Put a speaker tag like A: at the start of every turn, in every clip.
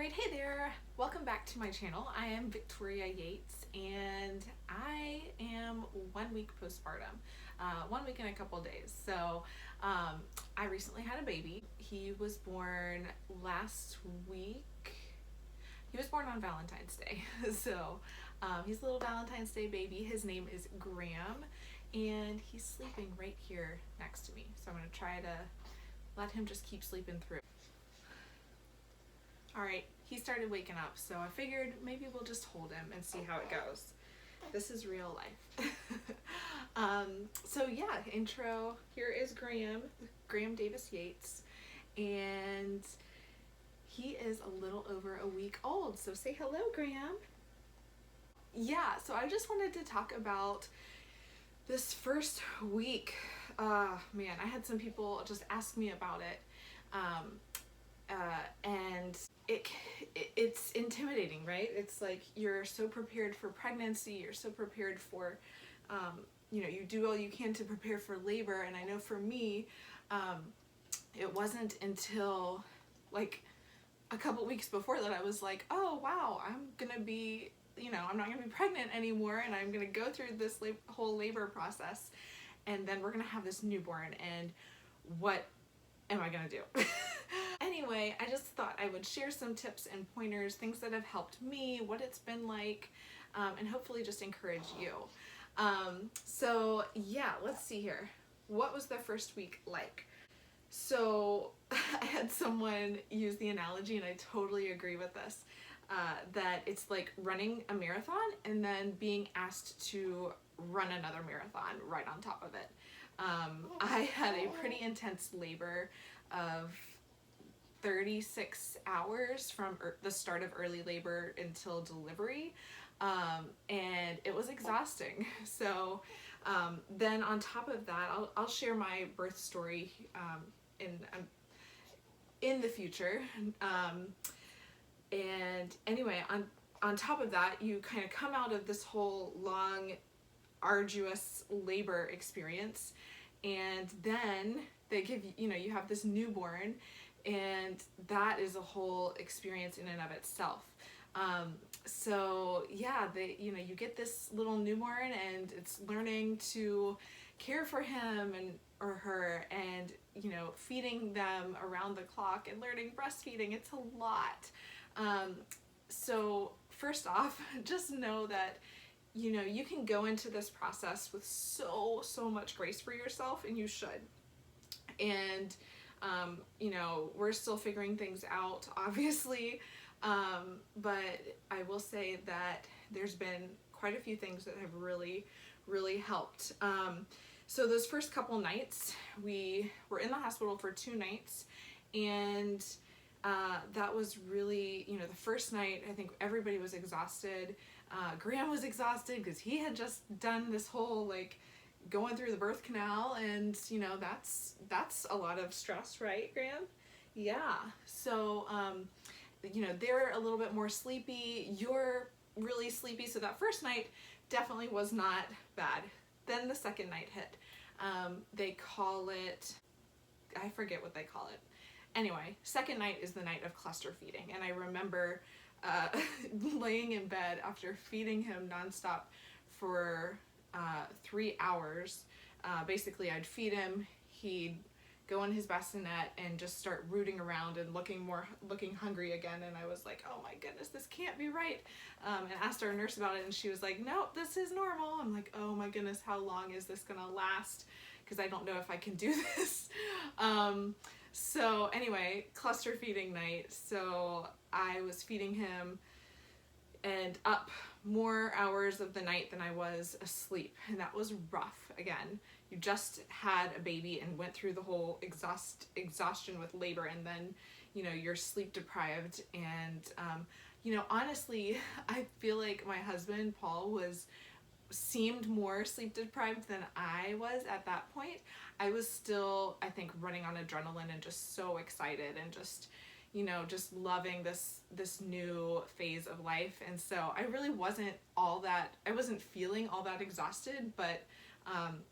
A: Alright, hey there! Welcome back to my channel. I am Victoria Yates and I am 1 week postpartum. 1 week and a couple days. So I recently had a baby. He was born last week. He was born on Valentine's Day. So he's a little Valentine's Day baby. His name is Graham and he's sleeping right here next to me. So I'm going to try to let him just keep sleeping through. Alright, he started waking up, so I figured maybe we'll just hold him and see how it goes. This is real life. So yeah, intro, here is Graham Davis Yates, and he is a little over a week old, so say hello, Graham. Yeah, so I just wanted to talk about this first week. Man, I had some people just ask me about it. And it's intimidating, right? It's like you're so prepared for pregnancy, you're so prepared for, you do all you can to prepare for labor. And I know for me, it wasn't until like a couple weeks before that I was like, oh wow, I'm gonna be, I'm not gonna be pregnant anymore, and I'm gonna go through this whole labor process, and then we're gonna have this newborn, and what am I gonna do? Anyway, I just thought I would share some tips and pointers, things that have helped me, what it's been like, and hopefully just encourage you. So yeah, let's see here. What was the first week like? So I had someone use the analogy, and I totally agree with this, that it's like running a marathon and then being asked to run another marathon right on top of it. I had a pretty intense labor of 36 hours from the start of early labor until delivery, and it was exhausting. So then on top of that, I'll share my birth story in the future. And anyway, on top of that, you kind of come out of this whole long, arduous labor experience, and then they give you have this newborn, and that is a whole experience in and of itself. So yeah, you get this little newborn, and it's learning to care for him or her, and feeding them around the clock and learning breastfeeding. It's a lot. So first off, just know that you can go into this process with so much grace for yourself, and you should. And we're still figuring things out, obviously, but I will say that there's been quite a few things that have really helped. So those first couple nights, we were in the hospital for 2 nights, and that was really, the first night, I think everybody was exhausted. Graham was exhausted because he had just done this whole going through the birth canal, and that's a lot of stress, right, Graham? Yeah. So they're a little bit more sleepy, you're really sleepy, so that first night definitely was not bad. Then the second night hit. They call it, I forget what they call it. Anyway, second night is the night of cluster feeding, and I remember laying in bed after feeding him nonstop for 3 hours. Basically, I'd feed him, he'd go in his bassinet and just start rooting around and looking hungry again, and I was like, oh my goodness, this can't be right, and asked our nurse about it, and she was like, nope, this is normal. I'm like, oh my goodness, how long is this gonna last, because I don't know if I can do this. So anyway, cluster feeding night, so I was feeding him and up more hours of the night than I was asleep, and that was rough. Again, you just had a baby and went through the whole exhaustion with labor, and then you're sleep deprived, and honestly, I feel like my husband Paul seemed more sleep deprived than I was at that point. I was still, I think, running on adrenaline and just so excited, and just just loving this new phase of life. And so I really wasn't I wasn't feeling all that exhausted, but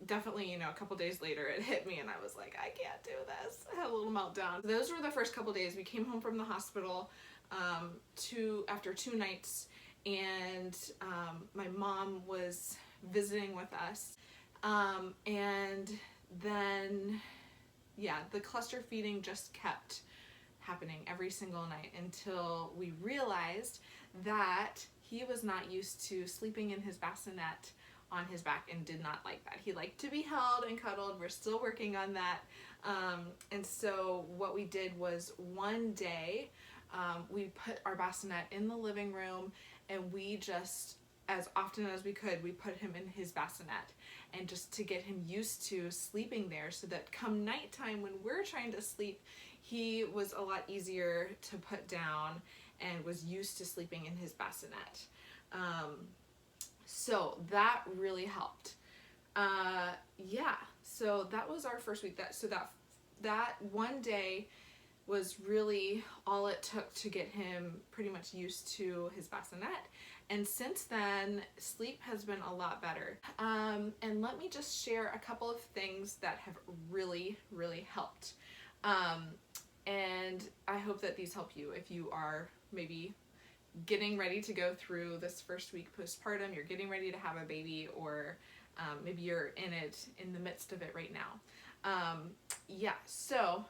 A: definitely, a couple days later it hit me, and I was like, I can't do this. I had a little meltdown. Those were the first couple days. We came home from the hospital. after 2 nights, and my mom was visiting with us, and then yeah, the cluster feeding just kept happening every single night until we realized that he was not used to sleeping in his bassinet on his back and did not like that. He liked to be held and cuddled. We're still working on that. And so what we did was one day we put our bassinet in the living room, and we just, as often as we could, we put him in his bassinet, and just to get him used to sleeping there, so that come nighttime when we're trying to sleep, he was a lot easier to put down and was used to sleeping in his bassinet. So that really helped. Yeah, so that was our first week. That one day was really all it took to get him pretty much used to his bassinet. And since then, sleep has been a lot better. And let me just share a couple of things that have really, really helped. And I hope that these help you if you are maybe getting ready to go through this first week postpartum, you're getting ready to have a baby, or maybe you're in the midst of it right now. Yeah, so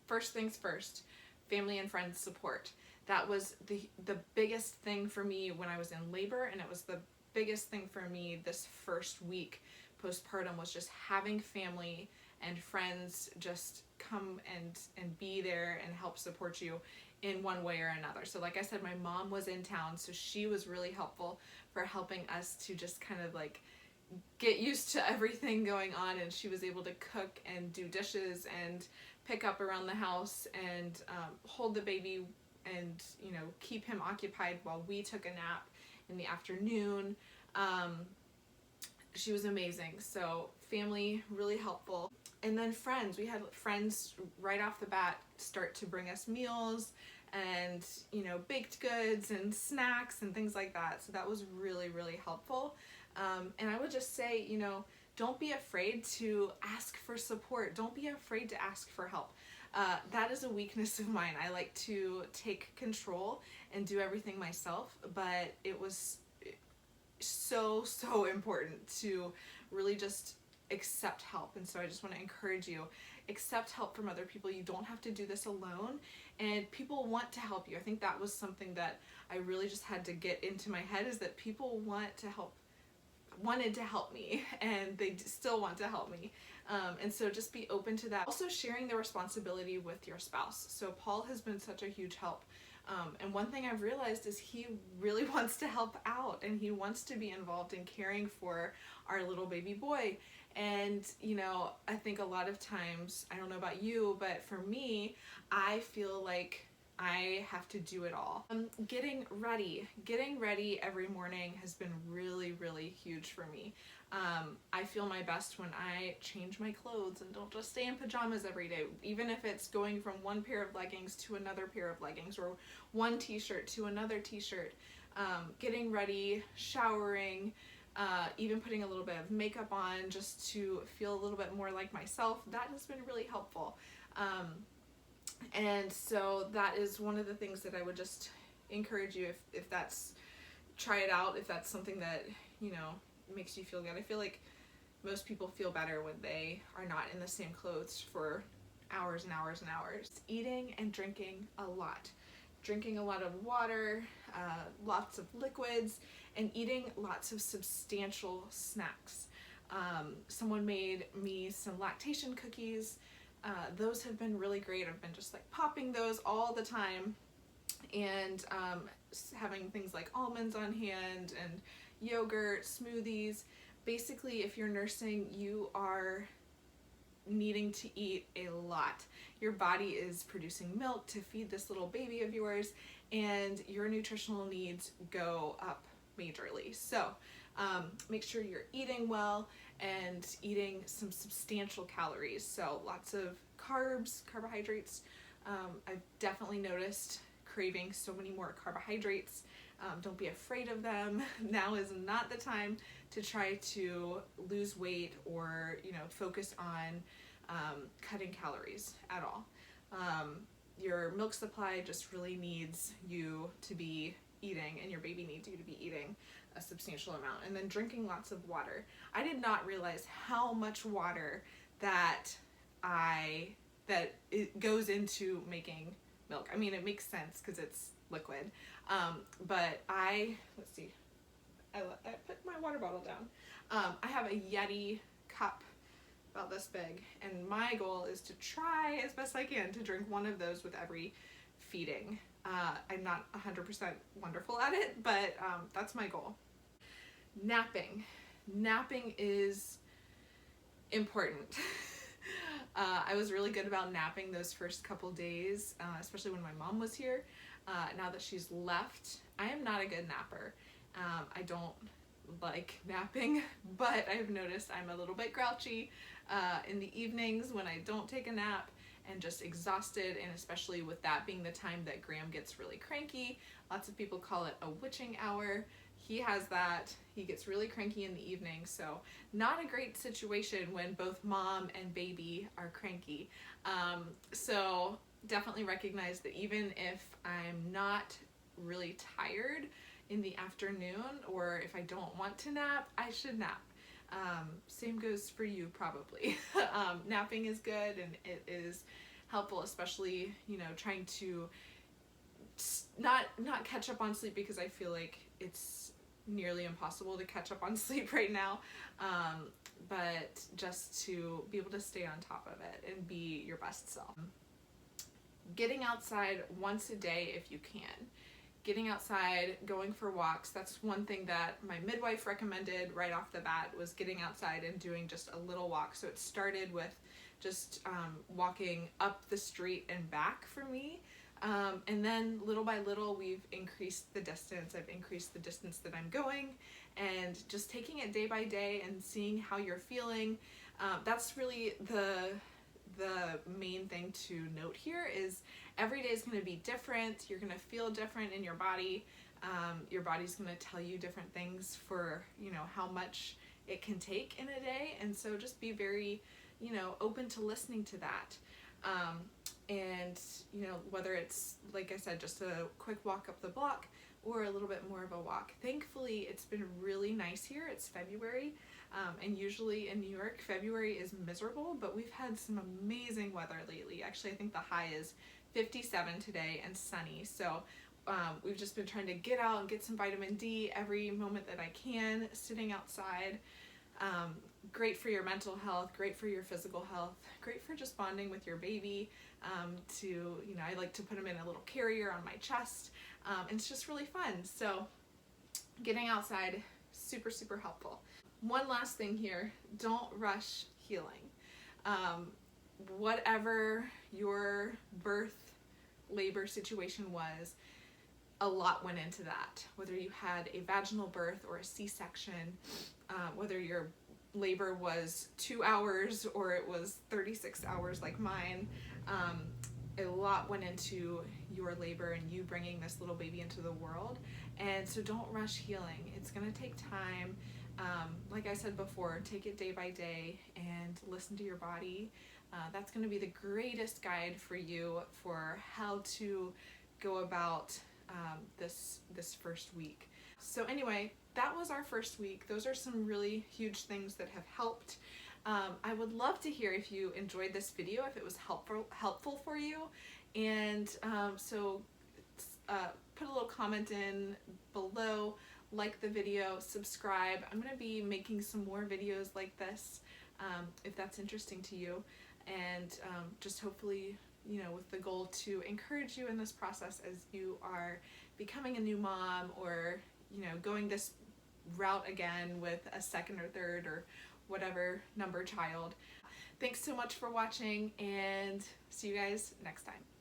A: first things first, family and friends support. That was the biggest thing for me when I was in labor, and it was the biggest thing for me this first week postpartum, was just having family and friends just come and be there and help support you in one way or another. So like I said, my mom was in town, so she was really helpful for helping us to just kind of like get used to everything going on, and she was able to cook and do dishes and pick up around the house and hold the baby and, you know, keep him occupied while we took a nap in the afternoon. She was amazing. So family, really helpful. And then friends, we had friends right off the bat start to bring us meals and, you know, baked goods and snacks and things like that. So that was really, really helpful. And I would just say, you know, don't be afraid to ask for support. Don't be afraid to ask for help. That is a weakness of mine. I like to take control and do everything myself, but it was so important to really just accept help. And so I just want to encourage you, accept help from other people. You don't have to do this alone, and people want to help you. I think that was something that I really just had to get into my head, is that people wanted to help me, and they still want to help me. And so just be open to that. Also sharing the responsibility with your spouse. So Paul has been such a huge help. And one thing I've realized is he really wants to help out, and he wants to be involved in caring for our little baby boy. And, you know, I think a lot of times, I don't know about you, but for me, I feel like I have to do it all. Getting ready every morning has been really, really huge for me. I feel my best when I change my clothes and don't just stay in pajamas every day, even if it's going from one pair of leggings to another pair of leggings, or one t-shirt to another t-shirt. Getting ready, showering, even putting a little bit of makeup on just to feel a little bit more like myself. That has been really helpful. And so that is one of the things that I would just encourage you, if that's, try it out, if that's something that, you know, makes you feel good. I feel like most people feel better when they are not in the same clothes for hours and hours and hours. Eating and drinking a lot. Drinking a lot of water, lots of liquids, and eating lots of substantial snacks. Someone made me some lactation cookies. Those have been really great. I've been just like popping those all the time, and having things like almonds on hand and yogurt, smoothies. Basically, if you're nursing, you are needing to eat a lot. Your body is producing milk to feed this little baby of yours, and your nutritional needs go up majorly. So make sure you're eating well and eating some substantial calories. So lots of carbs, carbohydrates. I've definitely noticed craving so many more carbohydrates. Don't be afraid of them. Now is not the time to try to lose weight or, you know, focus on cutting calories at all. your milk supply just really needs you to be eating, and your baby needs you to be eating a substantial amount. And then drinking lots of water. I did not realize how much water that it goes into making milk. I mean, it makes sense because it's liquid, but let's see, I put my water bottle down. I have a Yeti cup about this big, and my goal is to try as best I can to drink one of those with every feeding. I'm not 100% wonderful at it, but that's my goal. Napping. Napping is important. I was really good about napping those first couple days, especially when my mom was here. Now that she's left, I am not a good napper. I don't like napping, but I've noticed I'm a little bit grouchy in the evenings when I don't take a nap, and just exhausted, and especially with that being the time that Graham gets really cranky. Lots of people call it a witching hour. He has that. He gets really cranky in the evening, so not a great situation when both mom and baby are cranky. So definitely recognize that even if I'm not really tired in the afternoon, or if I don't want to nap, I should nap. Same goes for you probably. Napping is good, and it is helpful, especially, you know, trying to not catch up on sleep, because I feel like it's nearly impossible to catch up on sleep right now, but just to be able to stay on top of it and be your best self. Getting outside once a day if you can. Getting outside, going for walks. That's one thing that my midwife recommended right off the bat, was getting outside and doing just a little walk. So it started with just walking up the street and back for me. And then little by little, we've increased the distance. I've increased the distance that I'm going, and just taking it day by day and seeing how you're feeling. That's really the main thing to note here, is every day is going to be different. You're going to feel different in your body. Your body's going to tell you different things for, you know, how much it can take in a day. And so just be very, you know, open to listening to that. And, you know, whether it's, like I said, just a quick walk up the block or a little bit more of a walk. Thankfully, it's been really nice here. It's February. And usually in New York, February is miserable, but we've had some amazing weather lately. Actually, I think the high is 57 today and sunny. So we've just been trying to get out and get some vitamin D every moment that I can, sitting outside. Great for your mental health, great for your physical health, great for just bonding with your baby. You know, I like to put him in a little carrier on my chest. And it's just really fun. So getting outside, super, super helpful. One last thing here, don't rush healing. Whatever your birth, labor situation was, a lot went into that. Whether you had a vaginal birth or a C-section, whether your labor was 2 hours or it was 36 hours like mine, a lot went into your labor and you bringing this little baby into the world. And so don't rush healing. It's going to take time. Like I said before, take it day by day and listen to your body. That's going to be the greatest guide for you for how to go about this first week. So anyway, that was our first week. Those are some really huge things that have helped. I would love to hear if you enjoyed this video, if it was helpful for you. And so put a little comment in below, like the video, subscribe. I'm going to be making some more videos like this if that's interesting to you. And just hopefully, you know, with the goal to encourage you in this process as you are becoming a new mom, or, you know, going this route again with a second or third or whatever number child. Thanks so much for watching, and see you guys next time.